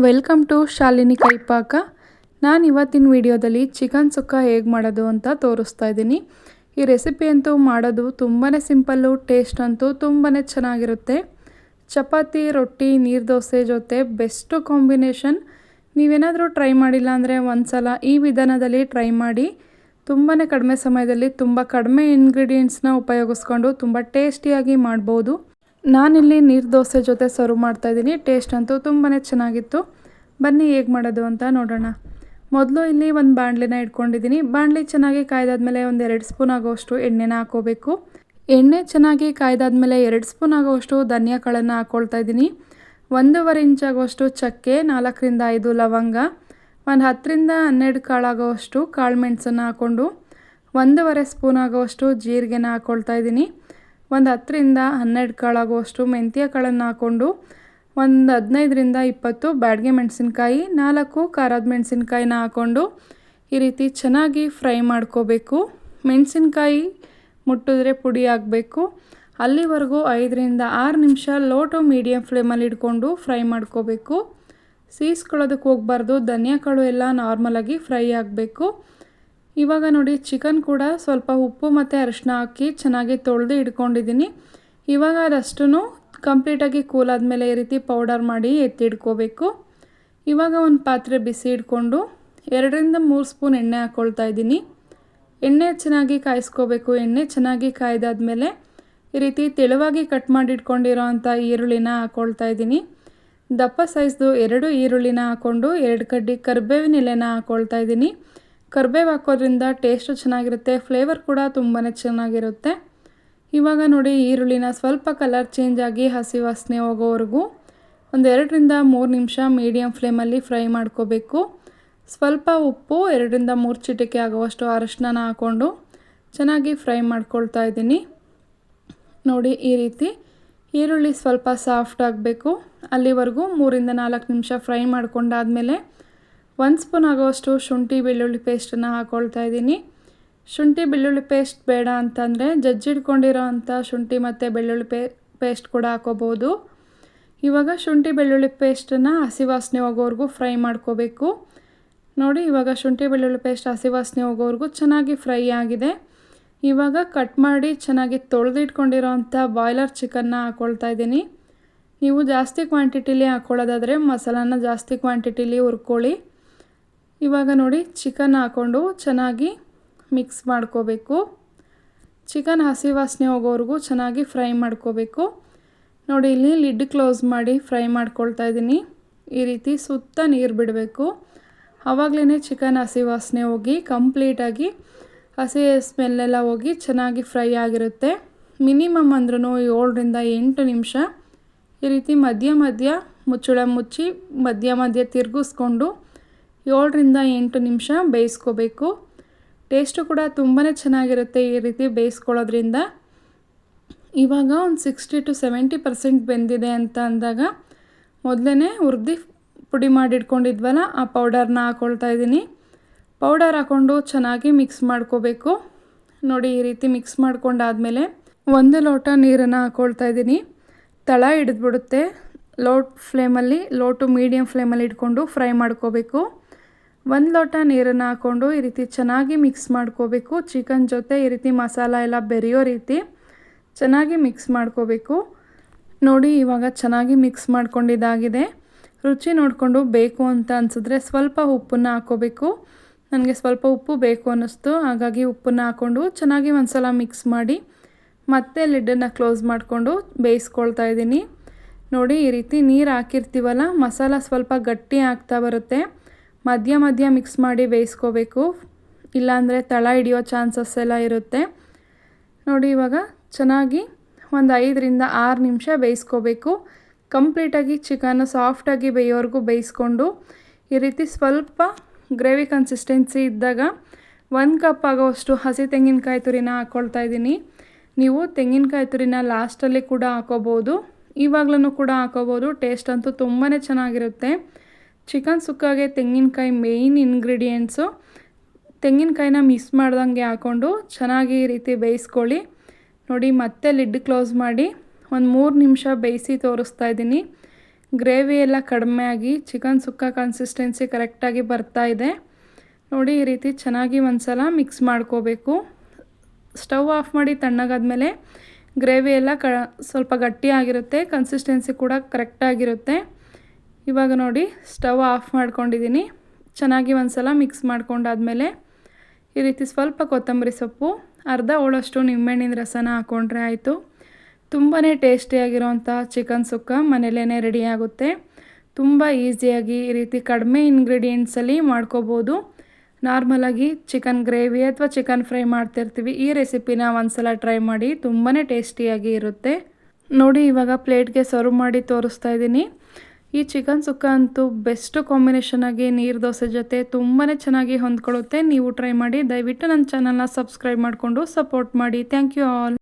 Welcome to Shalini ಕೈಪಾಕ. ನಾನು ಇವತ್ತಿನ ವಿಡಿಯೋದಲ್ಲಿ ಚಿಕನ್ ಸುಕ್ಕ ಹೇಗೆ ಮಾಡೋದು ಅಂತ ತೋರಿಸ್ತಾ ಇದ್ದೀನಿ. ಈ ರೆಸಿಪಿ ಅಂತೂ ಮಾಡೋದು ತುಂಬಾ ಸಿಂಪಲ್ಲು, ಟೇಸ್ಟ್ ಅಂತೂ ತುಂಬಾ ಚೆನ್ನಾಗಿರುತ್ತೆ. ಚಪಾತಿ, ರೊಟ್ಟಿ, ನೀರು ದೋಸೆ ಜೊತೆ ಬೆಸ್ಟು ಕಾಂಬಿನೇಷನ್. ನೀವೇನಾದರೂ ಟ್ರೈ ಮಾಡಿಲ್ಲ ಅಂದರೆ ಒಂದು ಸಲ ಈ ವಿಧಾನದಲ್ಲಿ ಟ್ರೈ ಮಾಡಿ. ತುಂಬಾ ಕಡಿಮೆ ಸಮಯದಲ್ಲಿ ತುಂಬ ಕಡಿಮೆ ಇಂಗ್ರೀಡಿಯೆಂಟ್ಸ್ನ ಉಪಯೋಗಿಸ್ಕೊಂಡು ತುಂಬ ಟೇಸ್ಟಿಯಾಗಿ ಮಾಡ್ಬೋದು. ನಾನಿಲ್ಲಿ ನೀರು ದೋಸೆ ಜೊತೆ ಸರ್ವ್ ಮಾಡ್ತಾಯಿದ್ದೀನಿ. ಟೇಸ್ಟ್ ಅಂತೂ ತುಂಬಾ ಚೆನ್ನಾಗಿತ್ತು. ಬನ್ನಿ ಹೇಗೆ ಮಾಡೋದು ಅಂತ ನೋಡೋಣ. ಮೊದಲು ಇಲ್ಲಿ ಒಂದು ಬಾಣಲೆನ ಇಟ್ಕೊಂಡಿದ್ದೀನಿ. ಬಾಣಲೆ ಚೆನ್ನಾಗಿ ಕಾಯ್ದಾದ್ಮೇಲೆ ಒಂದು 2 ಸ್ಪೂನ್ ಆಗೋಷ್ಟು ಎಣ್ಣೆನ ಹಾಕೋಬೇಕು. ಎಣ್ಣೆ ಚೆನ್ನಾಗಿ ಕಾಯ್ದಾದ್ಮೇಲೆ 2 ಸ್ಪೂನ್ ಆಗೋಷ್ಟು ಧನಿಯಾ ಕಾಳನ್ನು ಹಾಕ್ಕೊಳ್ತಾ ಇದ್ದೀನಿ. 1.5 ಇಂಚ್ ಆಗೋಷ್ಟು ಚಕ್ಕೆ, 4ರಿಂದ 5 ಲವಂಗ, ಒಂದು 10ರಿಂದ 12 ಕಾಳಾಗೋಷ್ಟು ಕಾಳು ಮೆಣಸನ್ನು ಹಾಕ್ಕೊಂಡು 1.5 ಸ್ಪೂನ್ ಆಗೋಷ್ಟು ಜೀರಿಗೆನ ಹಾಕ್ಕೊಳ್ತಾ ಇದ್ದೀನಿ. ಒಂದು 10ರಿಂದ 12 ಕಾಳಾಗುವಷ್ಟು ಮೆಂತ್ಯ ಕಾಳನ್ನು ಹಾಕ್ಕೊಂಡು ಒಂದು 15ರಿಂದ 20 ಬ್ಯಾಡಗೆ ಮೆಣಸಿನ್ಕಾಯಿ, 4 ಖಾರದ ಮೆಣಸಿನ್ಕಾಯಿನ ಹಾಕ್ಕೊಂಡು ಈ ರೀತಿ ಚೆನ್ನಾಗಿ ಫ್ರೈ ಮಾಡ್ಕೋಬೇಕು. ಮೆಣಸಿನ್ಕಾಯಿ ಮುಟ್ಟಿದ್ರೆ ಪುಡಿ ಆಗಬೇಕು. ಅಲ್ಲಿವರೆಗೂ 5ರಿಂದ 6 ನಿಮಿಷ ಲೋ ಟು ಮೀಡಿಯಮ್ ಫ್ಲೇಮಲ್ಲಿ ಇಟ್ಕೊಂಡು ಫ್ರೈ ಮಾಡ್ಕೋಬೇಕು. ಸೀಸ್ಕೊಳ್ಳೋದಕ್ಕೆ ಹೋಗಬಾರ್ದು. ಧನಿಯಾ ಕಾಳು ಎಲ್ಲ ನಾರ್ಮಲಾಗಿ ಫ್ರೈ ಆಗಬೇಕು. ಇವಾಗ ನೋಡಿ, ಚಿಕನ್ ಕೂಡ ಸ್ವಲ್ಪ ಉಪ್ಪು ಮತ್ತು ಅರಿಶಿನ ಹಾಕಿ ಚೆನ್ನಾಗಿ ತೊಳೆದು ಇಟ್ಕೊಂಡಿದ್ದೀನಿ. ಇವಾಗ ಅದಷ್ಟು ಕಂಪ್ಲೀಟಾಗಿ ಕೂಲಾದ್ಮೇಲೆ ಈ ರೀತಿ ಪೌಡರ್ ಮಾಡಿ ಎತ್ತಿಡ್ಕೋಬೇಕು. ಇವಾಗ ಒಂದು ಪಾತ್ರೆ ಬಿಸಿ ಇಟ್ಕೊಂಡು 2ರಿಂದ 3 ಸ್ಪೂನ್ ಎಣ್ಣೆ ಹಾಕ್ಕೊಳ್ತಾ ಇದ್ದೀನಿ. ಎಣ್ಣೆ ಚೆನ್ನಾಗಿ ಕಾಯಿಸ್ಕೋಬೇಕು. ಎಣ್ಣೆ ಚೆನ್ನಾಗಿ ಕಾಯ್ದಾದ್ಮೇಲೆ ಈ ರೀತಿ ತೆಳುವಾಗಿ ಕಟ್ ಮಾಡಿ ಇಟ್ಕೊಂಡಿರೋ ಅಂಥ ಈರುಳ್ಳಿನ ಹಾಕ್ಕೊಳ್ತಾ ಇದ್ದೀನಿ. ದಪ್ಪ ಸೈಜ್ದು 2 ಈರುಳ್ಳಿನ ಹಾಕ್ಕೊಂಡು 2 ಕಡ್ಡಿ ಕರಿಬೇವಿನ ಎಲೆನ ಹಾಕ್ಕೊಳ್ತಾ ಇದ್ದೀನಿ. ಕರಿಬೇವು ಹಾಕೋದ್ರಿಂದ ಟೇಸ್ಟು ಚೆನ್ನಾಗಿರುತ್ತೆ, ಫ್ಲೇವರ್ ಕೂಡ ತುಂಬಾ ಚೆನ್ನಾಗಿರುತ್ತೆ. ಇವಾಗ ನೋಡಿ, ಈರುಳ್ಳಿನ ಸ್ವಲ್ಪ ಕಲರ್ ಚೇಂಜ್ ಆಗಿ ಹಸಿ ವಾಸನೆ ಹೋಗೋವರೆಗೂ ಒಂದು 2ರಿಂದ 3 ನಿಮಿಷ ಮೀಡಿಯಮ್ ಫ್ಲೇಮಲ್ಲಿ ಫ್ರೈ ಮಾಡ್ಕೋಬೇಕು. ಸ್ವಲ್ಪ ಉಪ್ಪು, 2ರಿಂದ 3 ಚಿಟಿಕೆ ಆಗುವಷ್ಟು ಅರಿಶಿನ ಹಾಕ್ಕೊಂಡು ಚೆನ್ನಾಗಿ ಫ್ರೈ ಮಾಡ್ಕೊಳ್ತಾ ಇದ್ದೀನಿ. ನೋಡಿ, ಈ ರೀತಿ ಈರುಳ್ಳಿ ಸ್ವಲ್ಪ ಸಾಫ್ಟ್ ಆಗಬೇಕು. ಅಲ್ಲಿವರೆಗೂ 3ರಿಂದ 4 ನಿಮಿಷ ಫ್ರೈ ಮಾಡ್ಕೊಂಡಾದಮೇಲೆ 1 ಸ್ಪೂನ್ ಆಗೋಷ್ಟು ಶುಂಠಿ ಬೆಳ್ಳುಳ್ಳಿ ಪೇಸ್ಟನ್ನು ಹಾಕ್ಕೊಳ್ತಾ ಇದ್ದೀನಿ. ಶುಂಠಿ ಬೆಳ್ಳುಳ್ಳಿ ಪೇಸ್ಟ್ ಬೇಡ ಅಂತಂದರೆ ಜಜ್ಜಿಡ್ಕೊಂಡಿರೋ ಅಂಥ ಶುಂಠಿ ಮತ್ತು ಬೆಳ್ಳುಳ್ಳಿ ಪೇಸ್ಟ್ ಕೂಡ ಹಾಕೋಬೋದು. ಇವಾಗ ಶುಂಠಿ ಬೆಳ್ಳುಳ್ಳಿ ಪೇಸ್ಟನ್ನು ಹಸಿ ವಾಸನೆ ಹೋಗೋವರೆಗೂ ಫ್ರೈ ಮಾಡ್ಕೋಬೇಕು. ನೋಡಿ, ಇವಾಗ ಶುಂಠಿ ಬೆಳ್ಳುಳ್ಳಿ ಪೇಸ್ಟ್ ಹಸಿ ವಾಸನೆ ಹೋಗೋವರೆಗೂ ಚೆನ್ನಾಗಿ ಫ್ರೈ ಆಗಿದೆ. ಇವಾಗ ಕಟ್ ಮಾಡಿ ಚೆನ್ನಾಗಿ ತೊಳೆದಿಟ್ಕೊಂಡಿರೋ ಅಂಥ ಬಾಯ್ಲರ್ ಚಿಕನ್ನ ಹಾಕ್ಕೊಳ್ತಾ ಇದ್ದೀನಿ. ನೀವು ಜಾಸ್ತಿ ಕ್ವಾಂಟಿಟಿಲಿ ಹಾಕ್ಕೊಳ್ಳೋದಾದರೆ ಮಸಾಲಾನ ಜಾಸ್ತಿ ಕ್ವಾಂಟಿಟಿಲಿ ಹುರ್ಕೊಳ್ಳಿ. ಇವಾಗ ನೋಡಿ, ಚಿಕನ್ ಹಾಕ್ಕೊಂಡು ಚೆನ್ನಾಗಿ ಮಿಕ್ಸ್ ಮಾಡ್ಕೋಬೇಕು. ಚಿಕನ್ ಹಸಿ ವಾಸನೆ ಹೋಗೋವರೆಗೂ ಚೆನ್ನಾಗಿ ಫ್ರೈ ಮಾಡ್ಕೋಬೇಕು. ನೋಡಿ, ಇಲ್ಲಿ ಲಿಡ್ ಕ್ಲೋಸ್ ಮಾಡಿ ಫ್ರೈ ಮಾಡ್ಕೊಳ್ತಾ ಇದ್ದೀನಿ. ಈ ರೀತಿ ಸುತ್ತ ನೀರು ಬಿಡಬೇಕು. ಆವಾಗಲೇ ಚಿಕನ್ ಹಸಿ ವಾಸನೆ ಹೋಗಿ ಕಂಪ್ಲೀಟಾಗಿ ಹಸಿ ಸ್ಮೆಲ್ಲೆಲ್ಲ ಹೋಗಿ ಚೆನ್ನಾಗಿ ಫ್ರೈ ಆಗಿರುತ್ತೆ. ಮಿನಿಮಮ್ ಅಂದ್ರೂ 7ರಿಂದ 8 ನಿಮಿಷ ಈ ರೀತಿ ಮಧ್ಯ ಮಧ್ಯ ಮುಚ್ಚಳ ಮುಚ್ಚಿ ಮಧ್ಯ ಮಧ್ಯ ತಿರುಗಿಸ್ಕೊಂಡು 7ರಿಂದ 8 ನಿಮಿಷ ಬೇಯಿಸ್ಕೋಬೇಕು. ಟೇಸ್ಟು ಕೂಡ ತುಂಬಾ ಚೆನ್ನಾಗಿರುತ್ತೆ ಈ ರೀತಿ ಬೇಯಿಸ್ಕೊಳ್ಳೋದ್ರಿಂದ. ಇವಾಗ ಒಂದು 60 to 70% ಬೆಂದಿದೆ ಅಂತ ಅಂದಾಗ ಮೊದಲೇ ಹುರಿದು ಪುಡಿ ಮಾಡಿಟ್ಕೊಂಡಿದ್ವಲ್ಲ, ಆ ಪೌಡರ್ನ ಹಾಕ್ಕೊಳ್ತಾ ಇದ್ದೀನಿ. ಪೌಡರ್ ಹಾಕ್ಕೊಂಡು ಚೆನ್ನಾಗಿ ಮಿಕ್ಸ್ ಮಾಡ್ಕೋಬೇಕು. ನೋಡಿ, ಈ ರೀತಿ ಮಿಕ್ಸ್ ಮಾಡ್ಕೊಂಡಾದಮೇಲೆ 1 ಲೋಟ ನೀರನ್ನು ಹಾಕ್ಕೊಳ್ತಾ ಇದ್ದೀನಿ. ತಳ ಹಿಡಿದ್ಬಿಡುತ್ತೆ. ಲೋ ಟು ಮೀಡಿಯಮ್ ಫ್ಲೇಮಲ್ಲಿ ಇಟ್ಕೊಂಡು ಫ್ರೈ ಮಾಡ್ಕೋಬೇಕು. 1 ಲೋಟ ನೀರನ್ನು ಹಾಕ್ಕೊಂಡು ಈ ರೀತಿ ಚೆನ್ನಾಗಿ ಮಿಕ್ಸ್ ಮಾಡ್ಕೋಬೇಕು. ಚಿಕನ್ ಜೊತೆ ಈ ರೀತಿ ಮಸಾಲ ಎಲ್ಲ ಬೆರೆಯೋ ರೀತಿ ಚೆನ್ನಾಗಿ ಮಿಕ್ಸ್ ಮಾಡ್ಕೋಬೇಕು. ನೋಡಿ, ಇವಾಗ ಚೆನ್ನಾಗಿ ಮಿಕ್ಸ್ ಮಾಡ್ಕೊಂಡಿದ್ದಾಗಿದೆ. ರುಚಿ ನೋಡಿಕೊಂಡು ಬೇಕು ಅಂತ ಅನಿಸಿದ್ರೆ ಸ್ವಲ್ಪ ಉಪ್ಪನ್ನು ಹಾಕ್ಕೋಬೇಕು. ನನಗೆ ಸ್ವಲ್ಪ ಉಪ್ಪು ಬೇಕು ಅನ್ನಿಸ್ತು, ಹಾಗಾಗಿ ಉಪ್ಪನ್ನು ಹಾಕ್ಕೊಂಡು ಚೆನ್ನಾಗಿ ಒಂದು ಸಲ ಮಿಕ್ಸ್ ಮಾಡಿ ಮತ್ತೆ ಲಿಡ್ಡನ್ನು ಕ್ಲೋಸ್ ಮಾಡಿಕೊಂಡು ಬೇಯಿಸ್ಕೊಳ್ತಾ ಇದ್ದೀನಿ. ನೋಡಿ, ಈ ರೀತಿ ನೀರು ಹಾಕಿರ್ತೀವಲ್ಲ, ಮಸಾಲ ಸ್ವಲ್ಪ ಗಟ್ಟಿ ಆಗ್ತಾ ಬರುತ್ತೆ. ಮಧ್ಯ ಮಧ್ಯ ಮಿಕ್ಸ್ ಮಾಡಿ ಬೇಯಿಸ್ಕೋಬೇಕು, ಇಲ್ಲಾಂದರೆ ತಳ ಹಿಡಿಯೋ ಚಾನ್ಸಸ್ ಎಲ್ಲ ಇರುತ್ತೆ. ನೋಡಿ, ಇವಾಗ ಚೆನ್ನಾಗಿ ಒಂದು 5ರಿಂದ 6 ನಿಮಿಷ ಬೇಯಿಸ್ಕೋಬೇಕು. ಕಂಪ್ಲೀಟಾಗಿ ಚಿಕನ್ನು ಸಾಫ್ಟಾಗಿ ಬೇಯೋವರೆಗೂ ಬೇಯಿಸ್ಕೊಂಡು ಈ ರೀತಿ ಸ್ವಲ್ಪ ಗ್ರೇವಿ ಕನ್ಸಿಸ್ಟೆನ್ಸಿ ಇದ್ದಾಗ 1 ಕಪ್ ಆಗೋಷ್ಟು ಹಸಿ ತೆಂಗಿನಕಾಯಿ ತುರಿನ ಹಾಕ್ಕೊಳ್ತಾ ಇದ್ದೀನಿ. ನೀವು ತೆಂಗಿನಕಾಯಿ ತುರಿನ ಲಾಸ್ಟಲ್ಲಿ ಕೂಡ ಹಾಕೋಬೋದು, ಇವಾಗಲೂ ಕೂಡ ಹಾಕೋಬೋದು. ಟೇಸ್ಟ್ ಅಂತೂ ತುಂಬಾ ಚೆನ್ನಾಗಿರುತ್ತೆ. ಚಿಕನ್ ಸುಕ್ಕಾಗೆ ತೆಂಗಿನಕಾಯಿ ಮೇಯ್ನ್ ಇಂಗ್ರೀಡಿಯೆಂಟ್ಸು. ತೆಂಗಿನಕಾಯಿನ ಮಿಸ್ ಮಾಡ್ದಂಗೆ ಹಾಕ್ಕೊಂಡು ಚೆನ್ನಾಗಿ ಈ ರೀತಿ ಬೇಯಿಸ್ಕೊಳ್ಳಿ. ನೋಡಿ, ಮತ್ತೆ ಲಿಡ್ ಕ್ಲೋಸ್ ಮಾಡಿ ಒಂದು 3 ನಿಮಿಷ ಬೇಯಿಸಿ ತೋರಿಸ್ತಾ ಇದ್ದೀನಿ. ಗ್ರೇವಿ ಎಲ್ಲ ಕಡಿಮೆ ಆಗಿ ಚಿಕನ್ ಸುಕ್ಕ ಕನ್ಸಿಸ್ಟೆನ್ಸಿ ಕರೆಕ್ಟಾಗಿ ಬರ್ತಾ ಇದೆ ನೋಡಿ. ಈ ರೀತಿ ಚೆನ್ನಾಗಿ ಒಂದ್ಸಲ ಮಿಕ್ಸ್ ಮಾಡ್ಕೋಬೇಕು. ಸ್ಟವ್ ಆಫ್ ಮಾಡಿ ತಣ್ಣಗಾದ್ಮೇಲೆ ಗ್ರೇವಿ ಎಲ್ಲ ಸ್ವಲ್ಪ ಗಟ್ಟಿಯಾಗಿರುತ್ತೆ, ಕನ್ಸಿಸ್ಟೆನ್ಸಿ ಕೂಡ ಕರೆಕ್ಟಾಗಿರುತ್ತೆ. ಇವಾಗ ನೋಡಿ ಸ್ಟವ್ ಆಫ್ ಮಾಡ್ಕೊಂಡಿದ್ದೀನಿ. ಚೆನ್ನಾಗಿ ಒಂದ್ಸಲ ಮಿಕ್ಸ್ ಮಾಡ್ಕೊಂಡಾದ್ಮೇಲೆ ಈ ರೀತಿ ಸ್ವಲ್ಪ ಕೊತ್ತಂಬರಿ ಸೊಪ್ಪು, ಅರ್ಧ ಹೋಳಷ್ಟು ನಿಂಬೆಹಣ್ಣಿನ ರಸನ ಹಾಕ್ಕೊಂಡ್ರೆ ಆಯಿತು. ತುಂಬಾ ಟೇಸ್ಟಿಯಾಗಿರೋಂಥ ಚಿಕನ್ ಸುಕ್ಕ ಮನೇಲೇ ರೆಡಿ ಆಗುತ್ತೆ. ತುಂಬ ಈಸಿಯಾಗಿ ಈ ರೀತಿ ಕಡಿಮೆ ಇಂಗ್ರೀಡಿಯೆಂಟ್ಸಲ್ಲಿ ಮಾಡ್ಕೋಬೋದು. ನಾರ್ಮಲಾಗಿ ಚಿಕನ್ ಗ್ರೇವಿ ಅಥವಾ ಚಿಕನ್ ಫ್ರೈ ಮಾಡ್ತಿರ್ತೀವಿ, ಈ ರೆಸಿಪಿನ ಒಂದ್ಸಲ ಟ್ರೈ ಮಾಡಿ, ತುಂಬಾ ಟೇಸ್ಟಿಯಾಗಿ ಇರುತ್ತೆ ನೋಡಿ. ಇವಾಗ ಪ್ಲೇಟ್ಗೆ ಸರ್ವ್ ಮಾಡಿ ತೋರಿಸ್ತಾ ಇದ್ದೀನಿ. ಈ ಚಿಕನ್ ಸುಕ್ಕ ಅಂತೂ ಬೆಸ್ಟ್ ಕಾಂಬಿನೇಷನ್ ಆಗಿ ನೀರು ದೋಸೆ ಜೊತೆ ತುಂಬಾ ಚೆನ್ನಾಗಿ ಹೊಂದ್ಕೊಳ್ಳುತ್ತೆ. ನೀವು ಟ್ರೈ ಮಾಡಿ. ದಯವಿಟ್ಟು ನನ್ನ ಚಾನಲ್ನ ಸಬ್ಸ್ಕ್ರೈಬ್ ಮಾಡಿಕೊಂಡು ಸಪೋರ್ಟ್ ಮಾಡಿ. Thank you all.